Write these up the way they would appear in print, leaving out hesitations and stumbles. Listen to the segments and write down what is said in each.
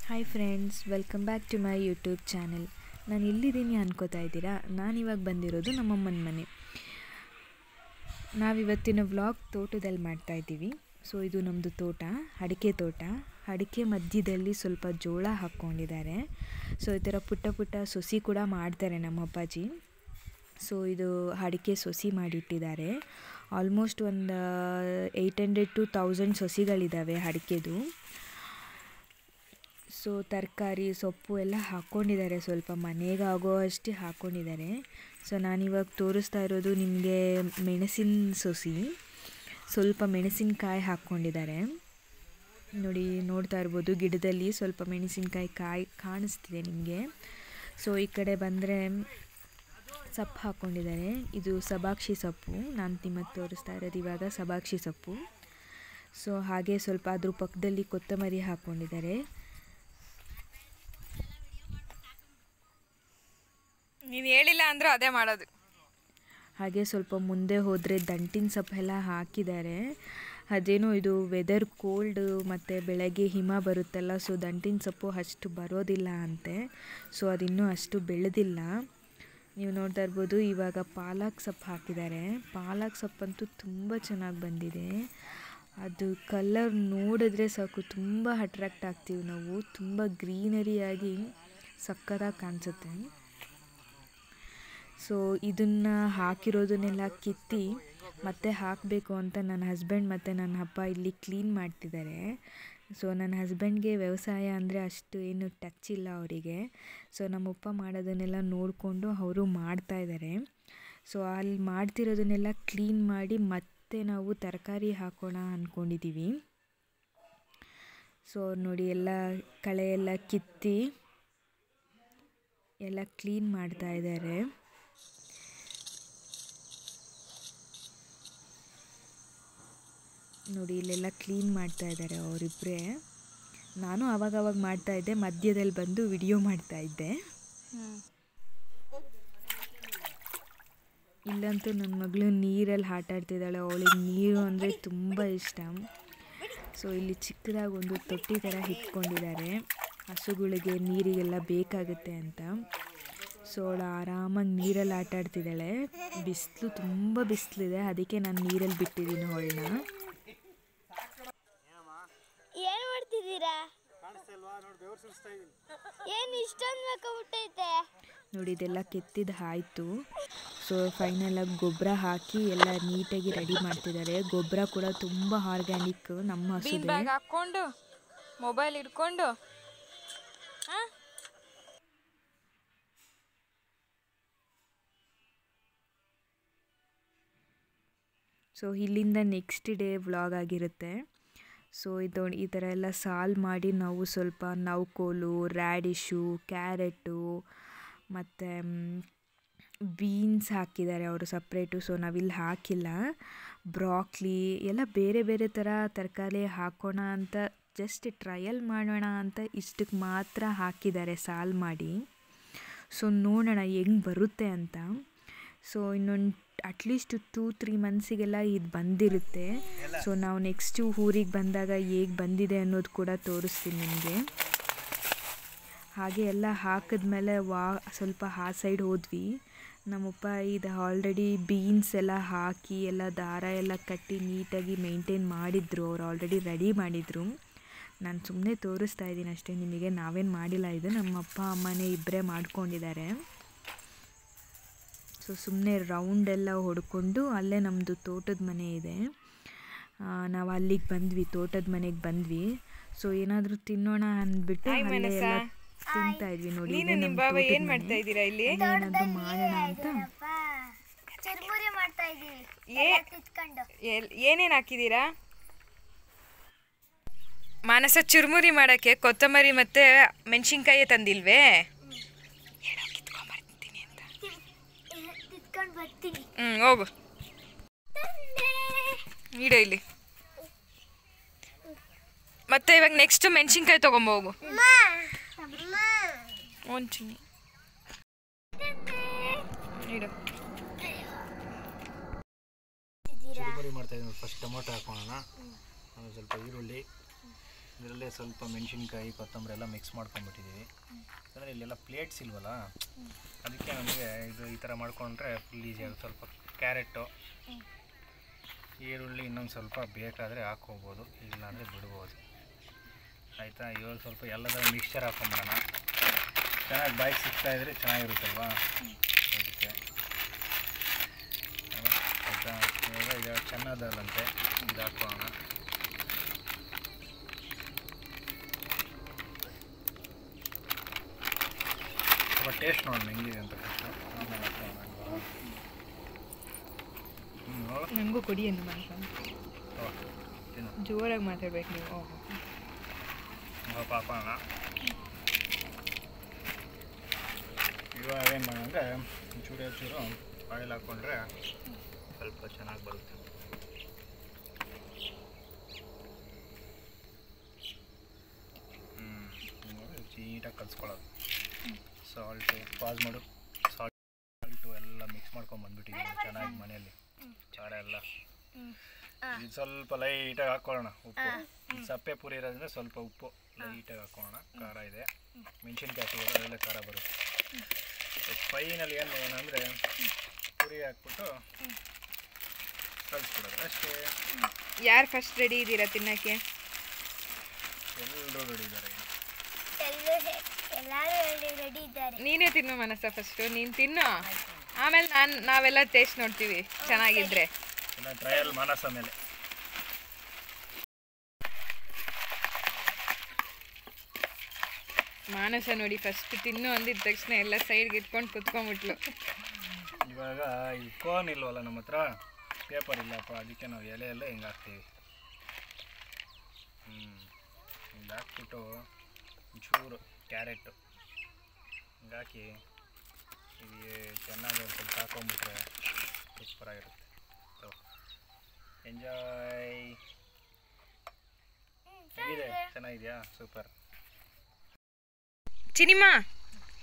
Hi friends, welcome back to my YouTube channel. ನಾನು ಇಲ್ಲಿದ್ದೀನಿ ಅನ್ಕೋತಾ ಇದ್ದೀರಾ. ನಾನಿವಾಗ ಬಂದಿರೋದು ನಮ್ಮಮ್ಮನ ಮನೆ. ನಾವಿವತ್ತಿನ ವ್ಲಾಗ್ ತೋಟದಲ್ಲಿ ಮಾಡ್ತಾಯಿದ್ದೀವಿ. ಸೊ ಇದು ನಮ್ಮದು ತೋಟ, ಅಡಿಕೆ ತೋಟ. ಅಡಿಕೆ ಮಧ್ಯದಲ್ಲಿ ಸ್ವಲ್ಪ ಜೋಳ ಹಾಕ್ಕೊಂಡಿದ್ದಾರೆ. ಸೊ ಈ ಥರ ಪುಟ್ಟ ಪುಟ್ಟ ಸೊಸಿ ಕೂಡ ಮಾಡ್ತಾರೆ ನಮ್ಮ ಅಪ್ಪಾಜಿ. ಸೊ ಇದು ಅಡಿಕೆ ಸೊಸಿ ಮಾಡಿಟ್ಟಿದ್ದಾರೆ. ಆಲ್ಮೋಸ್ಟ್ ಒಂದು 800 to 1000 ಸೊಸಿಗಳಿದ್ದಾವೆ ಅಡಿಕೆದು. ಸೊ ತರಕಾರಿ ಸೊಪ್ಪು ಎಲ್ಲ ಹಾಕ್ಕೊಂಡಿದ್ದಾರೆ, ಸ್ವಲ್ಪ ಮನೆಗೆ ಆಗೋ ಅಷ್ಟೇ ಹಾಕ್ಕೊಂಡಿದ್ದಾರೆ. ಸೊ ನಾನಿವಾಗ ತೋರಿಸ್ತಾ ಇರೋದು ನಿಮಗೆ ಮೆಣಸಿನ ಸೊಸಿ. ಸ್ವಲ್ಪ ಮೆಣಸಿನಕಾಯಿ ಹಾಕ್ಕೊಂಡಿದ್ದಾರೆ ನೋಡಿ, ನೋಡ್ತಾ ಇರ್ಬೋದು. ಗಿಡದಲ್ಲಿ ಸ್ವಲ್ಪ ಮೆಣಸಿನಕಾಯಿ ಕಾಣಿಸ್ತಿದೆ ನಿಮಗೆ. ಸೊ ಈ ಕಡೆ ಬಂದರೆ ಸೊಪ್ಪು ಹಾಕ್ಕೊಂಡಿದ್ದಾರೆ. ಇದು ಸಬಾಕ್ಷಿ ಸೊಪ್ಪು. ನಾನು ನಿಮಗೆ ತೋರಿಸ್ತಾ ಇರೋದು ಇವಾಗ ಸಬಾಕ್ಷಿ ಸೊಪ್ಪು. ಸೊ ಹಾಗೆ ಸ್ವಲ್ಪ ಅದ್ರ ಪಕ್ಕದಲ್ಲಿ ಕೊತ್ತಂಬರಿ ಹಾಕ್ಕೊಂಡಿದ್ದಾರೆ. ನೀನು ಹೇಳಿಲ್ಲ ಅಂದರೆ ಅದೇ ಮಾಡೋದು. ಹಾಗೆ ಸ್ವಲ್ಪ ಮುಂದೆ ಹೋದರೆ ದಂಟಿನ ಸೊಪ್ಪೆಲ್ಲ ಹಾಕಿದ್ದಾರೆ. ಅದೇನೋ ಇದು ವೆದರ್ ಕೋಲ್ಡ್ ಮತ್ತು ಬೆಳಗ್ಗೆ ಹಿಮ ಬರುತ್ತಲ್ಲ, ಸೊ ದಂಟಿನ ಸೊಪ್ಪು ಅಷ್ಟು ಬರೋದಿಲ್ಲ ಅಂತೆ. ಸೊ ಅದಿನ್ನೂ ಅಷ್ಟು ಬೆಳೆದಿಲ್ಲ. ನೀವು ನೋಡ್ತಾ ಇರ್ಬೋದು. ಇವಾಗ ಪಾಲಕ್ ಸೊಪ್ಪು ಹಾಕಿದ್ದಾರೆ. ಪಾಲಕ್ ಸೊಪ್ಪಂತೂ ತುಂಬ ಚೆನ್ನಾಗಿ ಬಂದಿದೆ. ಅದು ಕಲರ್ ನೋಡಿದ್ರೆ ಸಾಕು, ತುಂಬ ಅಟ್ರಾಕ್ಟ್ ಆಗ್ತೀವಿ ನಾವು. ತುಂಬ ಗ್ರೀನರಿಯಾಗಿ ಸಕ್ಕತ್ತಾಗಿ ಕಾಣಿಸುತ್ತೆ. ಸೊ ಇದನ್ನು ಹಾಕಿರೋದನ್ನೆಲ್ಲ ಕಿತ್ತಿ ಮತ್ತೆ ಹಾಕಬೇಕು ಅಂತ ನನ್ನ ಹಸ್ಬೆಂಡ್ ಮತ್ತು ನನ್ನ ಅಪ್ಪ ಇಲ್ಲಿ ಕ್ಲೀನ್ ಮಾಡ್ತಿದ್ದಾರೆ. ಸೊ ನನ್ನ ಹಸ್ಬೆಂಡ್ಗೆ ವ್ಯವಸಾಯ ಅಂದರೆ ಅಷ್ಟು ಏನು ಟಚ್ ಇಲ್ಲ ಅವರಿಗೆ. ಸೊ ನಮ್ಮಪ್ಪ ಮಾಡೋದನ್ನೆಲ್ಲ ನೋಡಿಕೊಂಡು ಅವರು ಮಾಡ್ತಾಯಿದ್ದಾರೆ. ಸೊ ಅಲ್ಲಿ ಮಾಡ್ತಿರೋದನ್ನೆಲ್ಲ ಕ್ಲೀನ್ ಮಾಡಿ ಮತ್ತೆ ನಾವು ತರಕಾರಿ ಹಾಕೋಣ ಅಂದ್ಕೊಂಡಿದ್ದೀವಿ. ಸೊ ನೋಡಿ, ಎಲ್ಲ ಕಳೆ ಎಲ್ಲ ಕಿತ್ತಿ ಎಲ್ಲ ಕ್ಲೀನ್ ಮಾಡ್ತಾ ಇದ್ದಾರೆ. ನೋಡಿ, ಇಲ್ಲೆಲ್ಲ ಕ್ಲೀನ್ ಮಾಡ್ತಾ ಇದ್ದಾರೆ ಅವರಿಬ್ಬರೇ. ನಾನು ಆವಾಗವಾಗ ಮಾಡ್ತಾಯಿದ್ದೆ, ಮಧ್ಯದಲ್ಲಿ ಬಂದು ವಿಡಿಯೋ ಮಾಡ್ತಾಯಿದ್ದೆ. ಇಲ್ಲಂತೂ ನನ್ನ ಮಗಳು ನೀರಲ್ಲಿ ಆಟ ಆಡ್ತಿದ್ದಾಳೆ. ಅವಳಿಗೆ ನೀರು ಅಂದರೆ ತುಂಬ ಇಷ್ಟ. ಸೊ ಇಲ್ಲಿ ಚಿಕ್ಕದಾಗಿ ಒಂದು ತೊಟ್ಟಿ ಥರ ಇಟ್ಕೊಂಡಿದ್ದಾರೆ, ಹಸುಗಳಿಗೆ ನೀರಿಗೆಲ್ಲ ಬೇಕಾಗುತ್ತೆ ಅಂತ. ಸೊ ಅವಳು ಆರಾಮಾಗಿ ನೀರಲ್ಲಿ ಆಟ ಆಡ್ತಿದ್ದಾಳೆ. ಬಿಸಿಲು ತುಂಬ ಬಿಸಿಲಿದೆ, ಅದಕ್ಕೆ ನಾನು ನೀರಲ್ಲಿ ಬಿಟ್ಟಿದ್ದೀನಿ ಅವಳನ್ನ. ಏನು ಮಾಡ್ತಿದ್ದೀರಾ? ಏನು ಇಷ್ಟೊಂದು ಮೆಕ್ಕಬಿಟ್ಟೈತೆ ನೋಡಿ, ಇದೆಲ್ಲ ಕೆತ್ತಿದ್ದು ಆಯಿತು. ಸೊ ಫೈನಲಾಗಿ ಗೊಬ್ಬರ ಹಾಕಿ ಎಲ್ಲ ನೀಟಾಗಿ ರೆಡಿ ಮಾಡ್ತಿದ್ದಾರೆ. ಗೊಬ್ಬರ ಕೂಡ ತುಂಬ ಆರ್ಗ್ಯಾನಿಕ್, ನಮ್ಮ ಹಸುದೆ. ಬ್ಯಾಗ್ ಹಾಕ್ಕೊಂಡು ಮೊಬೈಲ್ ಹಿಡ್ಕೊಂಡು ಸೊ ಇಲ್ಲಿಂದ ನೆಕ್ಸ್ಟ್ ಡೇ ವ್ಲಾಗ್ ಆಗಿರುತ್ತೆ. ಸೊ ಇದು ಈ ಥರ ಎಲ್ಲ ಸಾಲ್ ಮಾಡಿ ನಾವು ಸ್ವಲ್ಪ ನೌಕೋಲು, ರ್ಯಾಡಿಶು, ಕ್ಯಾರೆಟು ಮತ್ತು ಬೀನ್ಸ್ ಹಾಕಿದ್ದಾರೆ ಅವರು ಸಪ್ರೇಟು. ಸೊ ನಾವಿಲ್ಲಿ ಹಾಕಿಲ್ಲ. ಬ್ರಾಕ್ಲಿ ಎಲ್ಲ ಬೇರೆ ಬೇರೆ ಥರ ತರಕಾರಿ ಹಾಕೋಣ ಅಂತ, ಜಸ್ಟ್ ಟ್ರಯಲ್ ಮಾಡೋಣ ಅಂತ ಇಷ್ಟಕ್ಕೆ ಮಾತ್ರ ಹಾಕಿದ್ದಾರೆ ಸಾಲ್ ಮಾಡಿ. ಸೊ ನೋಡೋಣ ಹೆಂಗೆ ಬರುತ್ತೆ ಅಂತ. ಸೊ ಇನ್ನೊಂದು ಅಟ್ಲೀಸ್ಟ್ 2-3 ಮಂತ್ಸಿಗೆಲ್ಲ ಇದು ಬಂದಿರುತ್ತೆ. ಸೊ ನಾವು ನೆಕ್ಸ್ಟು ಊರಿಗೆ ಬಂದಾಗ ಹೇಗೆ ಬಂದಿದೆ ಅನ್ನೋದು ಕೂಡ ತೋರಿಸ್ತೀನಿ ನಿಮಗೆ. ಹಾಗೆ ಎಲ್ಲ ಹಾಕಿದ್ಮೇಲೆ ಸ್ವಲ್ಪ ಆ ಸೈಡ್ ಹೋದ್ವಿ. ನಮ್ಮಪ್ಪ ಇದು ಆಲ್ರೆಡಿ ಬೀನ್ಸ್ ಎಲ್ಲ ಹಾಕಿ ಎಲ್ಲ ದಾರ ಎಲ್ಲ ಕಟ್ಟಿ ನೀಟಾಗಿ ಮೇಂಟೈನ್ ಮಾಡಿದ್ರು. ಅವ್ರು ಆಲ್ರೆಡಿ ರೆಡಿ ಮಾಡಿದರು. ನಾನು ಸುಮ್ಮನೆ ತೋರಿಸ್ತಾ ಇದ್ದೀನಿ ಅಷ್ಟೇ ನಿಮಗೆ. ನಾವೇನು ಮಾಡಿಲ್ಲ, ಇದು ನಮ್ಮ ಅಪ್ಪ ಅಮ್ಮನೇ ಇಬ್ಬರೇ ಮಾಡ್ಕೊಂಡಿದ್ದಾರೆ. ಸೊ ಸುಮ್ಮನೆ ರೌಂಡೆಲ್ಲ ಹೊಡ್ಕೊಂಡು ಅಲ್ಲೇ ನಮ್ಮದು ತೋಟದ ಮನೆ ಇದೆ. ನಾವು ಅಲ್ಲಿಗೆ ಬಂದ್ವಿ, ತೋಟದ ಮನೆಗೆ ಬಂದ್ವಿ. ಸೊ ಏನಾದರೂ ತಿನ್ನೋಣ ಅಂದ್ಬಿಟ್ಟು ಅಲ್ಲೇ ಎಲ್ಲ ತಿಂತಾ ಇದ್ವಿ. ನೋಡಿ, ನಿಮ್ಮ ಬಾಬಾ ಏನು ಮಾಡ್ತಾ ಇದ್ದೀರಾ ಇಲ್ಲಿ? ಏನಾದರೂ ಮಾಡೋಣ ಅಂತ ಚುರುಮುರಿ ಮಾಡ್ತಾ ಇದ್ದೀವಿ. ಏನೇನು ಹಾಕಿದ್ದೀರಾ? ಮಾನಸ ಚುರುಮುರಿ ಮಾಡೋಕ್ಕೆ ಕೊತ್ತಂಬರಿ ಮತ್ತು ಮೆಣಸಿನ್ಕಾಯಿ ತಂದಿಲ್ವೇ? ಹೋಗು, ಇಡು ಇಲ್ಲಿ. ಮತ್ತೆ ಇವಾಗ ನೆಕ್ಸ್ಟ್ ಮೆಣಸಿನ್ಕಾಯಿ ತೊಗೊಂಬೋಗು. ಒಂಚೂರು ಇಡು. ಚುರುಮುರಿ ಮಾಡ್ತಾ ಇದ್ದೀನಿ. ಫಸ್ಟ್ ಟೊಮೊಟೊ ಹಾಕೋಣ, ಆಮೇಲೆ ಸ್ವಲ್ಪ ಈರುಳ್ಳಿ, ಇದರಲ್ಲೇ ಸ್ವಲ್ಪ ಮೆಣಸಿನ್ಕಾಯಿ ಕೊತ್ತಂಬರಿ ಎಲ್ಲ ಮಿಕ್ಸ್ ಮಾಡ್ಕೊಂಡ್ಬಿಟ್ಟಿದ್ದೀವಿ. ಯಾಕಂದರೆ ಇಲ್ಲೆಲ್ಲ ಪ್ಲೇಟ್ಸ್ ಇಲ್ವಲ್ಲ, ಅದಕ್ಕೆ ನಮಗೆ ಇದು ಈ ಥರ ಮಾಡ್ಕೊಂಡ್ರೆ ಫುಲ್ ಈಸಿ ಆಗುತ್ತೆ. ಸ್ವಲ್ಪ ಕ್ಯಾರೆಟು, ಈರುಳ್ಳಿ ಇನ್ನೊಂದು ಸ್ವಲ್ಪ ಬೇಕಾದರೆ ಹಾಕ್ಕೋಬೋದು, ಇಲ್ಲಾಂದರೆ ಬಿಡ್ಬೋದು. ಆಯಿತಾ? ಇವಾಗ ಸ್ವಲ್ಪ ಎಲ್ಲದರ ಮಿಕ್ಸ್ಚರ್ ಹಾಕ್ಕೊಂಬಿಡೋಣ. ಚೆನ್ನಾಗಿ ಬಾಯಿಗೆ ಸಿಗ್ತಾಯಿದ್ರೆ ಚೆನ್ನಾಗಿರುತ್ತಲ್ವಾ, ಅದಕ್ಕೆ. ಆಯಿತಾ? ಇವಾಗ ಇದು ಚೆನ್ನಾದಲ್ಲಂತೆ, ಇದು ಹಾಕೋಣ. ಸ್ವಲ್ಪ ಟೇಸ್ಟ್ ನೋಡೋಣ ಹೆಂಗಿದೆ ಅಂತ ಫಸ್ಟು, ಆಮೇಲೆ ಹಾಕೋಣ. ನನಗೂ ಕೊಡಿ ಎಂದು ಮನುಷ್ಯ ತಿನ್ನು, ಜೋರಾಗಿ ಮಾತಾಡ್ಬೇಕು ನೀವು. ಸ್ವಲ್ಪ ಹಾಕೋಣ. ಇವಾಗ ಏನು ಮಾಡೋಣ ಅಂದರೆ ಚೂರು ಆಯಿಲ್ ಹಾಕ್ಕೊಂಡ್ರೆ ಸ್ವಲ್ಪ ಚೆನ್ನಾಗಿ ಬರುತ್ತೆ. ನೀಟಾಗಿ ಕಲಿಸ್ಕೊಳ್ಳೋದು. ಸಾಲ್ಟು ಪಾಸ್ ಮಾಡು. ಸಾಲ್ಟು ಎಲ್ಲ ಮಿಕ್ಸ್ ಮಾಡ್ಕೊಂಡು ಬಂದ್ಬಿಟ್ಟಿದ್ದೀನಿ ಚೆನ್ನಾಗಿ ಮನೆಯಲ್ಲಿ. ಖಾರ ಎಲ್ಲ ಇದು ಸ್ವಲ್ಪ ಲೈಟಾಗಿ ಹಾಕ್ಕೊಳ್ಳೋಣ. ಉಪ್ಪು, ಸಪ್ಪೆ ಪುರಿ ಇರೋದ್ರಿಂದ ಸ್ವಲ್ಪ ಉಪ್ಪು ಲೈಟಾಗಿ ಹಾಕ್ಕೊಳ್ಳೋಣ. ಖಾರ ಇದೆ, ಮೆಣಸಿನ್ಕಾಯಿ ಹಾಕಿದ್ರೆ ಅದೆಲ್ಲ ಖಾರ ಬರುತ್ತೆ. ಫೈನಲ್ ಏನು ಮಾಡೋಣ ಅಂದರೆ ಪುರಿ ಹಾಕ್ಬಿಟ್ಟು ಕಲಿಸ್ಬಿಡೋದು ಅಷ್ಟೇ. ಯಾರು ಫಸ್ಟ್ ರೆಡಿ ಇದ್ದೀರಾ ತಿನ್ನೋಕ್ಕೆ? ಎಲ್ಲರೂ ರೆಡಿ ಇದ್ದಾರೆ. ಎಲ್ಲರೂ ರೆಡಿ ಇದ್ದಾರೆ. ನೀನೇ ತಿನ್ನು ಮನಸ್ಸ, ಫಸ್ಟು ನೀನು ತಿನ್ನು, ಆಮೇಲೆ ನಾವೆಲ್ಲ ಟೇಸ್ಟ್ ನೋಡ್ತೀವಿ ಚೆನ್ನಾಗಿದ್ರೆ. ಎಲ್ಲ ಟ್ರಯಲ್ ಮಾನಸ ಮೇಲೆ. ಮಾನಸ ನೋಡಿ ಫಸ್ಟ್ ತಿನ್ನು ಅಂದಿದ ತಕ್ಷಣ ಎಲ್ಲ ಸೈಡ್ಗೆ ಇಟ್ಕೊಂಡು ಕುತ್ಕೊಂಡ್ಬಿಟ್ಲು. ಇವಾಗ ಇದು ಕೋನ್ ಇಲ್ವಲ್ಲ ನಮ್ಮ ಹತ್ರ, ಪೇಪರ್ ಇಲ್ಲಪ್ಪ, ಅದಕ್ಕೆ ನಾವು ಎಲೆಯಲ್ಲೇ ಹಿಂಗೆ ಹಾಕ್ತೀವಿ. ಹಿಂಗೆ ಹಾಕ್ಬಿಟ್ಟು ಒಂಚೂರು ಕ್ಯಾರೆಟು ಹಿಂಗಾಕಿ ಇದು ಚೆನ್ನಾಗಿ ಸ್ವಲ್ಪ ಹಾಕೊಂಬಿಟ್ರೆ ಸೂಪರಾಗಿರುತ್ತೆ. So enjoy. ಹೇಗಿದೆ? ಚೆನ್ನಾಗಿದೆಯಾ? ಸೂಪರ್. ಚಿನಿಮಾ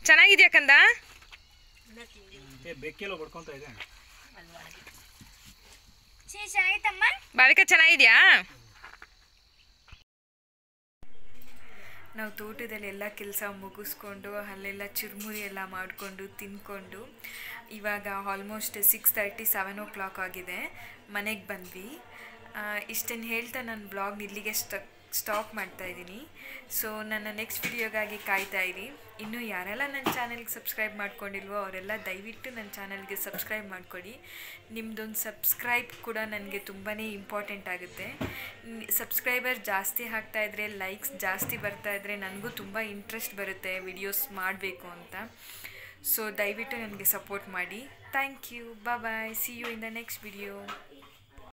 ಚೆನ್ನಾಗಿದ್ಯಾ ಕಂದ? ಬೆಕ್ಕೆಲ್ಲ ಬಡ್ಕೊತಾ ಇದೆ. ಚೆನ್ನಾಗಿತ್ತಮ್ಮ. ಭಾವಿಕಾ ಚೆನ್ನಾಗಿದ್ಯಾ? ನಾವು ತೋಟದಲ್ಲಿ ಎಲ್ಲ ಕೆಲಸ ಮುಗಿಸ್ಕೊಂಡು ಅಲ್ಲೆಲ್ಲ ಚುರುಮುರಿ ಎಲ್ಲ ಮಾಡಿಕೊಂಡು ತಿಂದ್ಕೊಂಡು ಇವಾಗ ಆಲ್ಮೋಸ್ಟ್ 6:30 7 o'clock ಆಗಿದೆ. ಮನೆಗೆ ಬಂದ್ವಿ. ಇಷ್ಟನ್ನು ಹೇಳ್ತಾ ನನ್ನ ಬ್ಲಾಗ್ ಇಲ್ಲಿಗೆ ಸ್ಟಾಪ್ ಮಾಡ್ತಾಯಿದ್ದೀನಿ. ಸೊ ನನ್ನ ನೆಕ್ಸ್ಟ್ ವಿಡಿಯೋಗಾಗಿ ಕಾಯ್ತಾ ಇರಿ. ಇನ್ನೂ ಯಾರೆಲ್ಲ ನನ್ನ ಚಾನಲ್ಗೆ ಸಬ್ಸ್ಕ್ರೈಬ್ ಮಾಡ್ಕೊಂಡಿಲ್ವೋ ಅವರೆಲ್ಲ ದಯವಿಟ್ಟು ನನ್ನ ಚಾನಲ್ಗೆ ಸಬ್ಸ್ಕ್ರೈಬ್ ಮಾಡಿಕೊಡಿ. ನಿಮ್ಮದೊಂದು ಸಬ್ಸ್ಕ್ರೈಬ್ ಕೂಡ ನನಗೆ ತುಂಬಾ ಇಂಪಾರ್ಟೆಂಟ್ ಆಗುತ್ತೆ. ಸಬ್ಸ್ಕ್ರೈಬರ್ ಜಾಸ್ತಿ ಆಗ್ತಾಯಿದ್ರೆ, ಲೈಕ್ಸ್ ಜಾಸ್ತಿ ಬರ್ತಾಯಿದ್ರೆ ನನಗೂ ತುಂಬ ಇಂಟ್ರೆಸ್ಟ್ ಬರುತ್ತೆ ವಿಡಿಯೋಸ್ ಮಾಡಬೇಕು ಅಂತ. ಸೊ ದಯವಿಟ್ಟು ನನಗೆ ಸಪೋರ್ಟ್ ಮಾಡಿ. Thank you. Bye. See you in the next video.